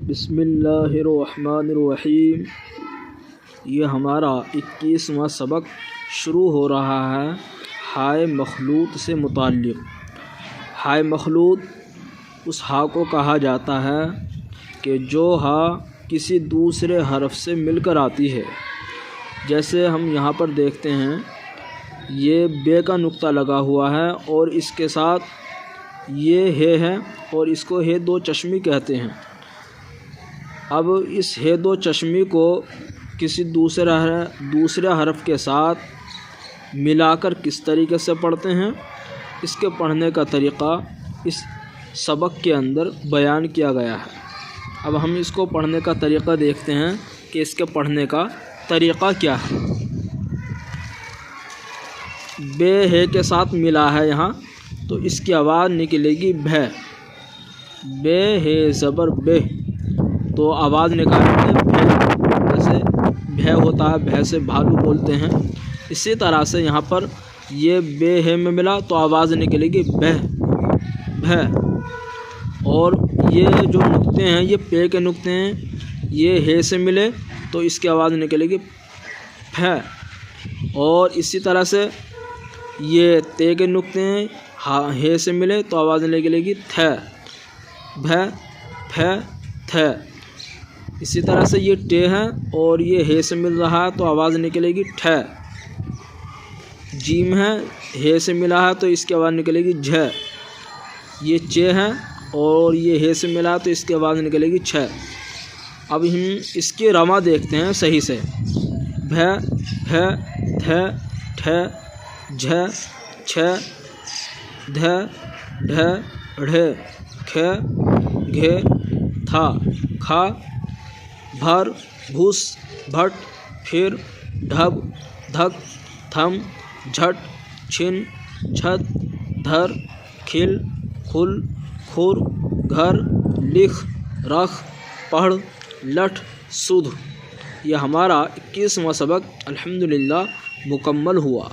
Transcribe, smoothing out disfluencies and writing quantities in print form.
بسم اللہ الرحمن الرحیم۔ یہ ہمارا 21واں سبق شروع ہو رہا ہے ہائے مخلوط سے متعلق۔ ہائے مخلوط اس ہا کو کہا جاتا ہے کہ جو ہا کسی دوسرے حرف سے مل کر آتی ہے۔ جیسے ہم یہاں پر دیکھتے ہیں یہ بے کا نقطہ لگا ہوا ہے اور اس کے ساتھ یہ ہے اور اس کو ہے دو چشمی کہتے ہیں۔ اب اس ہے دو چشمی کو کسی دوسرے حرف کے ساتھ ملا کر کس طریقے سے پڑھتے ہیں، اس کے پڑھنے کا طریقہ اس سبق کے اندر بیان کیا گیا ہے۔ اب ہم اس کو پڑھنے کا طریقہ دیکھتے ہیں کہ اس کے پڑھنے کا طریقہ کیا ہے۔ بے ہے کے ساتھ ملا ہے یہاں تو اس کی آواز نکلے گی بھے۔ بے ہے زبر بے تو آواز نکالیں گے بھے، جیسے بھے ہوتا ہے، بھے سے بھالو بولتے ہیں۔ اسی طرح سے یہاں پر یہ بے ہے میں ملا تو آواز نکلے گی بھے بھے۔ اور یہ جو نقطے ہیں یہ پے کے نقطے ہیں، یہ ہے سے ملے تو اس کی آواز نکلے گی پھے۔ اور اسی طرح سے یہ تے کے نقطے ہیں، ہے سے ملے تو آواز نکلے گی تھے بھے پھے تھے۔ اسی طرح سے یہ ٹے ہے اور یہ ہے سے مل رہا ہے تو آواز نکلے گی ٹھے۔ جیم ہے سے ملا ہے تو اس کی آواز نکلے گی جھے۔ یہ چے ہے اور یہ ہے سے ملا تو اس کی آواز نکلے گی چھے۔ اب ہم اس کی رما دیکھتے ہیں صحیح سے۔ بھے پھے تھے ٹھے جھے چھے دھے ڈھے ڑھے کھے گھے تھا کھا بھر بھس بھٹ پھر ڈھب دھک تھم جھٹ چھن چھت دھر کھل کھل کھر گھر لکھ رکھ پڑھ لٹھ سدھ۔ یہ ہمارا 21واں سبق الحمدللہ مکمل ہوا۔